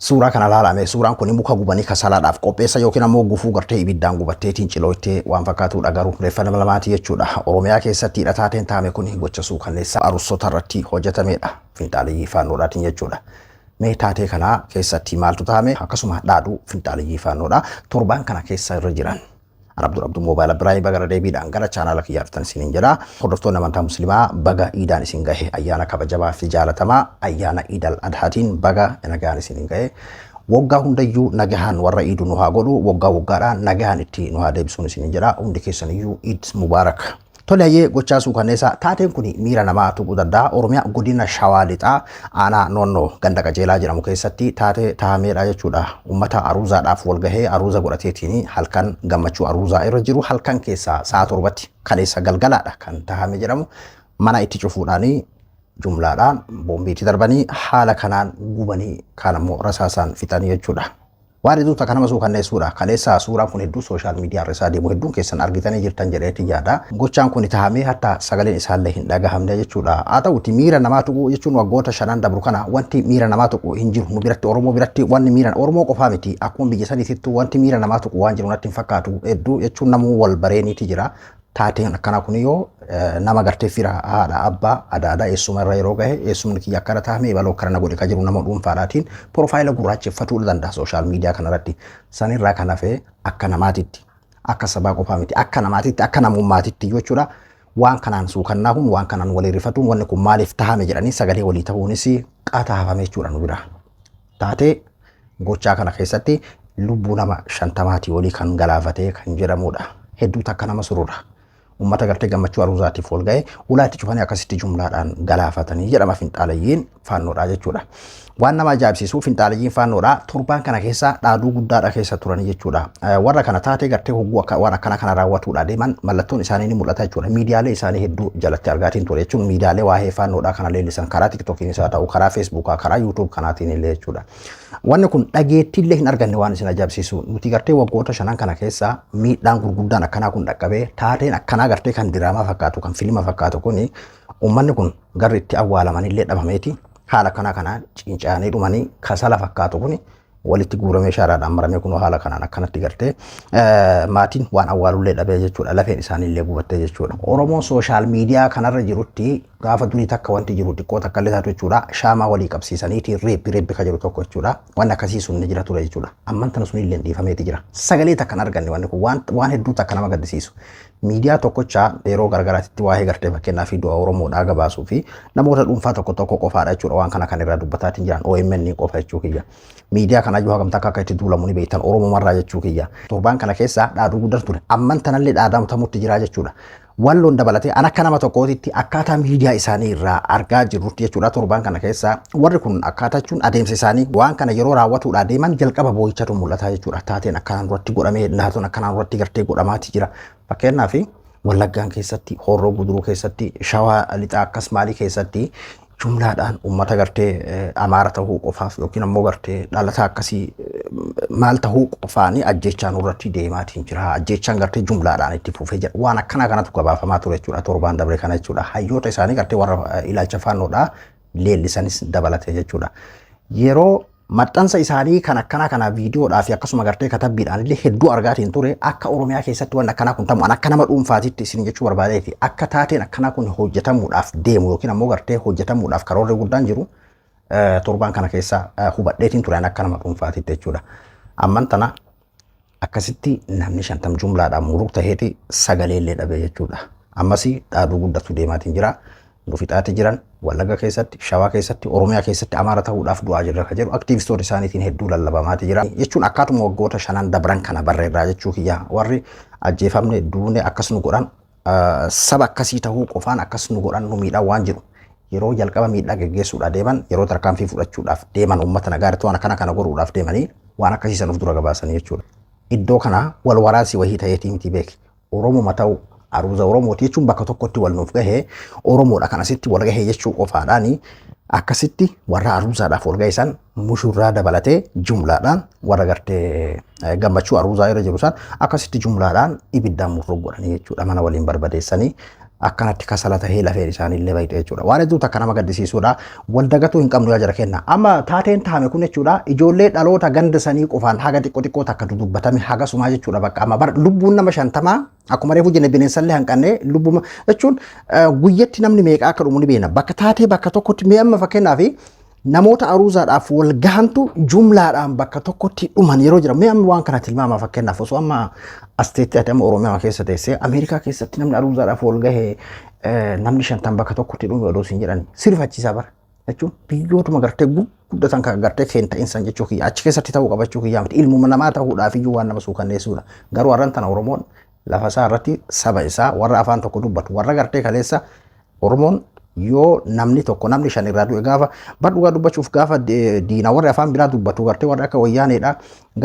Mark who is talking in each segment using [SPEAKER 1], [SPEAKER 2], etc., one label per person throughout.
[SPEAKER 1] Suuraa kana ilaalame suuraan kun muka gubanii kasalaadhaaf qopheessa yookiin ammoo gufuu gartee ibiddaan gubatteetiin ciloottee waan fakkaatudha garuu reeffa nama lamaati jechuudha. Oromiyaa keessatti hidhataateen taame kun gocha suukanneessa arussota irratti hojjetamedha. Finxaaliyyii faannoodhaatiin jechuudha. Mee taatee kana keessatti maaltu taame akkasuma dhaaduu finxaaliyyii faannoodha. Torbaan kana keessa irra jiran. Abduu moobaayila biraa bagara deebiidhaan gara chaanaala kiyyaaftan isiniin jedha. Hordoftoonni amantaa musliimaa baga iidaan isin gahe ayyaana kabajamaa fi jaalatamaa ayyaana iidal adhaatiin baga nagaan isin gahe. Waggaa hundayyuu nagahaan warra iidu nu haa godhu waggaa waggaadhaan nagahaan itti nu haa deebisuun isin jedha. Hundi keessaniyyuu iid mubaarak. Tole gochaa suukanneessa taateen kun miira namaa tuquu danda'a. Oromiyaa godina Shawaa Lixaa aanaa noonnoo ganda qajeelaa jedhamu keessatti taatee taa'ameedha jechuudha. Uummata aruuzaadhaaf wal gahee aruuza godhateetiin halkan gammachuu aruuzaa irra jiru halkan keessaa sa'a 7 kaleessa galgalaadha kan taa'ame jedhamu. Mana itti cufuudhaanii jumlaadhaan boombiitti darbanii haala kanaan gubanii kaan ammoo rasaasaan fixanii jechuudha. Waan iduuta kanama suukanneessuudha. Kaleessa suuraan kun hedduu sooshaal miidiyaa irra deemu hedduun keessan argitanii jirtan jedheetti yaada. Gochaan kun taa'amee hatta sagaleen isaallee hin dhagahamne jechuudha. Haa ta'uti miira namaa tuquu jechuun waggoota 5 dabru kana wanti miira namaa tuquu hin jiru. Nu biratti Oromoo biratti wanni miira Oromoo qofaa miti. Akkuma biyya saniitti wanti miira namaa tuquu waan jiru natti hin fakkaatu. Hedduu jechuun namuu wal bareeniiti jira. Taateen akkana kun yoo nama gartee fira haadha abbaa adaada eessuma irra yeroo gahe eessumni kiyya akkana taa'ame baloo akkana godhe ka jiru nama dhuunfaadhaatiin piroofaayila gurraacheffatuu danda'a sooshaal miidiyaa kanarratti. Sanirraa kan hafe akka namaatitti akka sabaa qofaa miti akka namaatitti akka namummaatitti jechuudha. Waan kanaan suukannaa kun waan kanaan walii rifatuun wanni kun maaliif taa'ame jedhanii sagalee walii ta'uunis qaataa hafame jechuudha nu bira. Taatee gochaa kana keessatti lubbuu nama 50 olii kan galaafatee kan jedhamudha. Hedduutu akka nama surura. Uummata gartee gammachuu aruuzaatiif wal ga'e ulaatti cufanii akkasitti jumlaadhaan galaafatanii jedhama finxaalayyiin faannoodha jechuudha. Waan nama ajaa'ibsiisu finxaalayyiin faannoodha torbaan kana keessa dhaaduu guddaadha keessa turanii jechuudha. Warra kana taatee gartee hogguu waan akkana kana raawwatuudha deeman mallattoon isaanii ni mul'ata jechuudha. Miidiyaalee isaanii hedduu jalatti argaatiin ture jechuun miidiyaalee waa'ee faannoodha kana leellisan karaa TikTokiin isaa ta'u karaa Feesbuukaa karaa YouTube kanaatiin illee jechuudha. Wanni kun dhageettiillee hin arganne waan isin ajaa'ibsiisu. Nuti gartee waggoota 5 kana keessa miidhaan gurguddaan akkanaa kun dhaqqabee taateen akkanaa gartee kan diraamaa fakkaatu kan fiilima fakkaatu kuni uummanni kun garri itti awwaalamanillee dhabameeti. Haala kanaan cinca'anii dhumanii kasala fakkaatu kuni walitti guuramee shaaraadhaan maramee kun haala kanaan akkanatti gartee maatiin waan awwaalullee dhabee jechuudha. Lafeen isaaniillee gubattee jechuudha. Oromoon sooshaal miidiyaa kanarra jirutti gaafa durii takka wanti jiru xiqqoo takka illee taatu jechuudha. Shaamaa walii qabsiisaniitiin reebbi ka jiru tokko jechuudha. Waan akkasii sun ni jira ture jechuudha. Amman tana sunillee dhiifameeti jira. Sagalee takka hin arganne wanni kun waan hedduu takka nama gaddisiisu. Miidiyaa tokkocha yeroo gargaraatitti waa'ee gartee fakkeenyaa fi du'a Oromoodhaa gabaasuu fi namoota dhuunfaa tokko qofaadha jechuudha. Waan kana kan irraa dubbataatiin jiran OMN qofa jechuu kiyya. Miidiyaa kana yoo hagamtaa akka itti duulamu ni beektan Oromoo marraa jechuu kiyya. Torbaan kana keessa dhaaduu guddatu ture. Amman tanallee dhaadamutti jira jechuudha. Walloon dabalatee an akka nama tokkootitti akkaataa miidiyaa isaanii irraa argaa jirrutti jechuudha. Torbaan kana keessa warri kun akkaataa jechuun adeemsa isaanii waan kana yeroo raawwatuudha deeman jalqaba boo'ichatu mul'ata jechuudha. Taateen akkanaan duratti godhamee naatoon akkanaan duratti gartee godhamaati jira. Fakkeenyaaf Wallaggaan keessatti Horroo Guduruu keessatti Shawaa Lixaa akkas maalii keessatti jumlaadhaan uummata gartee Amaara ta'uu qofaaf yookiin ammoo gartee dhalataa akkasii maal ta'uu qofaanii ajjechaan irratti deemaatiin jira. Ajjechaan gartee jumlaadhaan itti fufee jira. Waan akkana kanatu gabaafamaa ture jechuudha. Torbaan dabre kana jechuudha. Hayyoota isaanii gartee warra ilaalcha faannoodhaa leellisanis dabalate jechuudha. Yeroo maxxansa isaanii kan akkana kana viidiyoodhaa fi akkasuma gartee katabbiidhaan illee hedduu argaatiin ture akka Oromiyaa keessatti waan akkanaa kun ta'u akka nama dhuunfaatitti isin jechuu barbaadeeti akka taateen akkanaa kun hojjetamuudhaaf deemu yookiin ammoo gartee hojjetamuudhaaf karoorri guddaan jiru torbaan kana keessa hubadheetiin ture akka nama dhuunfaatitti jechuudha. Amman tana akkasitti namni 50 jumlaadhaan muruu ta'eeti sagalee illee dhabee jechuudha. Ammas dhaaduu guddatu deemaatiin jira. Nufixaati jiran Wallagga keessatti Shawaa keessatti Oromiyaa keessatti Amaara ta'uudhaaf du'aa jirra ka jedhu aktiivistoota isaaniitiin hedduu lallabamaati jira jechuun akkaatuma waggoota 5 dabran kana barreerraa jechuu kiyya warri ajjeefamne duune akkas nu godhan saba akkasii ta'uu qofaan akkas nu godhan nu miidhaa waan jiru yeroo jalqaba miidhaa geggeessuudhaa deeman yeroo tarkaanfii fudhachuudhaaf deeman uummata nagaaritti waan kana godhuudhaaf deemanii waan akkasii sanuuf dura gabaasanii jechuudha. Iddoo kana wal waraansi wahii ta'eetii miti beeki Oromoo ta'uu aruuza Oromooti jechuun bakka tokkotti wal nuuf gahee Oromoodha kanasitti wal gahee jechuu qofaadhaani akkasitti warra aruuzaadhaaf wal gahisan mushurraa dabalatee jumlaadhaan warra gartee gammachuu aruuzaa irra jiru san akkasitti jumlaadhaan ibiddaan murroo godhanii jechuudha. Mana waliin barbadeessanii akkanatti kasala tahee lafeen isaanii illee bayitee jechuudha. Waan hedduutu akka nama gaddisiisuudha. Wal dagatuu hin qabnu yaa jara kenna. Amma taateen taame kun jechuudha ijoollee dhaloota ganda sanii qofaan haga xiqqoo takka dudubbatame haga sumaa jechuudha bakka amma bar lubbuun nama 50 akkuma reefu jenne bineensallee hanqannee lubbuma jechuun guyyatti namni meeqa akka dhumu ni beena. Bakka taatee bakka tokkotti mee amma fakkeenyaaf namoota aruuzaadhaaf wal gahantu jumlaadhaan bakka tokkotti dhuman yeroo jira. Mee amma waan kana tilmaama fakkeenyaaf osoo amma asteetti ati amma Oromiyaa keessa teessee Ameerikaa keessatti namni aruuzaadhaaf wal gahee namni 50 bakka tokkotti dhumu odoo siin jedhan sirfachiisaa bara jechuun biyyootuma gartee guddatan kan gartee feenta'insan jechuu kiyya achi keessatti ta'uu qabachuu kiyyaa miti ilmuma namaa ta'uudhaaf iyyuu waan nama suukanneessuudha. Garuu har'an tana Oromoon lafa isaa irratti saba isaa warra afaan tokko dubbatu warra gartee kaleessa Oromoon yoo namni tokko namni 5 irraa du'e gaafa badhugaa dubbachuuf gaafa diina warra afaan biraa dubbatu gartee warra akka wayyaaneedha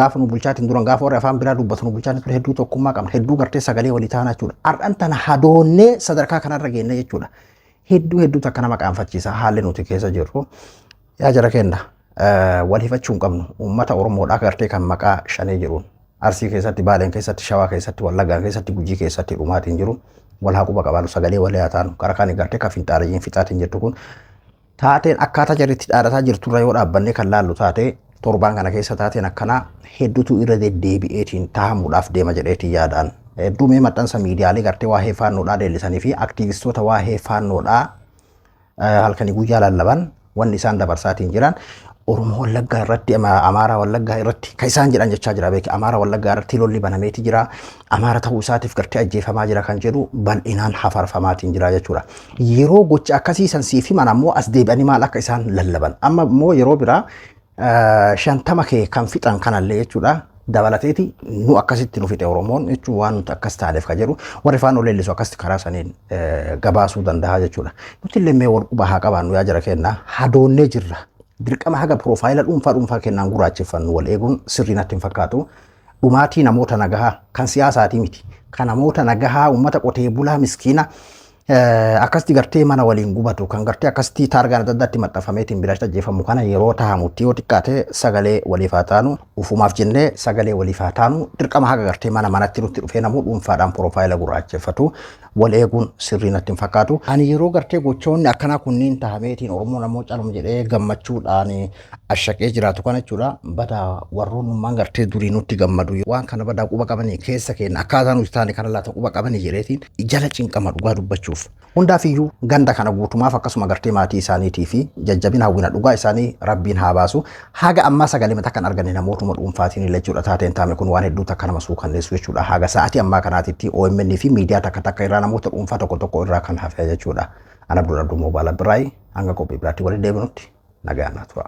[SPEAKER 1] gaafa nu bulchaatiin duran gaafa warra afaan biraa dubbatu nu bulchaatiin ture hedduu tokkummaa qabna hedduu gartee sagalee walii taanaa jechuudha. Har'an tana hadoonnee sadarkaa kanarra geenne jechuudha. Hedduu takka nama qaanfachiisa haalli nuti keessa jirru yaa jara kenna wal hifachuu hin qabnu uummata Oromoodhaa gartee kan maqaa shanee jiruun Arsii keessatti Baaleen keessatti Shawaa keessatti Wallaggaa keessatti Gujii keessatti dhumaatiin jiru wal haa quba qabaanu sagalee walii haa taanu karaa kan gartee kan finxaalajiin fixaatiin jirtu kun taateen akkaataa jarritti dhaadhataa jirturra yoo dhaabbannee kan laallu taatee torbaan kana keessa taateen akkanaa hedduutu irra deddeebi'eetiin taahamuudhaaf deema jedheetiin yaadaan. Hedduu mee maxxansa miidiyaalee gartee waa'ee faannoodhaa leellisanii fi aktiivistoota waa'ee faannoodhaa halkanii guyyaa lallaban wanni isaan dabarsaatiin jiran Oromoo Wallaggaa irratti Amaaraa Wallaggaa irratti kan isaan jedhan jechaa jira beeki Amaaraa Wallaggaa irratti lolli banameeti jira Amaara ta'uu isaatiif gartee ajjeefamaa jira kan jedhu bal'inaan hafarfamaatiin jira jechuudha. Yeroo gocha akkasii sansiifi mana ammoo as deebi'anii maal akka isaan lallaban amma immoo yeroo biraa 50 kee kan fixan kanallee jechuudha. Dabalateeti nu akkasitti nu fixe Oromoon jechuun waan nuti akkas taaneef ka jedhu warri faanoo leellisu akkasitti karaa saniin gabaasuu danda'a jechuudha. Nuti illee mee wal quba haa qabaannu yaa jara kenna hadoonnee jirra. Dirqama haga piroofaayila dhuunfaa kennaan gurraacheffannu wal eeguun sirrii natti hin fakkaatu. Dhumaatii namoota nagahaa kan siyaasaatii miti. Kan namoota nagahaa uummata qotee bulaa miskiina akkasitti gartee mana waliin gubatu kan gartee akkasitti taargaan adda addaatti maxxanfameetiin biraatti ajjeefamu kana yeroo tahamutti yoo xiqqaate sagalee waliif haa taanu ufumaaf jennee sagalee waliif haa taanu dirqama haga gartee manatti nutti dhufee namuu dhuunfaadhaan piroofaayila gurraacheffatu wal eeguun sirrii natti hin fakkaatu. Ani yeroo gartee gochoonni akkanaa kunniin tahameetiin Oromoo namoo calum jedhee gammachuudhaan ashaqee jiraatu kana jechuudha. Badaa warroonnummaan gartee durii nutti gammadu waan kana badaa quba qabanii keessa keenya akkaataa nuti taane kana laata quba qabanii jedheetiin jala cinqama dhugaa dubbachuuf. Hundaafiyyuu ganda kana guutumaaf akkasuma gartee maatii isaaniitii fi jajjabina hawwina dhugaa isaanii rabbiin haa baasu. Haga ammaa sagalee mata kan arganne namootuma dhuunfaatiin illee jechuudha. Taateen taame kun waan hedduu takka nama suukanneessu jechuudha. Haga sa'aatii ammaa kanaatitti OMN fi miidiyaa takka irraa namoota dhuunfaa tokko irraa kan hafe jechuudha. Ana Abdul Abduu Moobaala Biraay hanga qophii biraatti waliin deebinutti nagaan haa tura.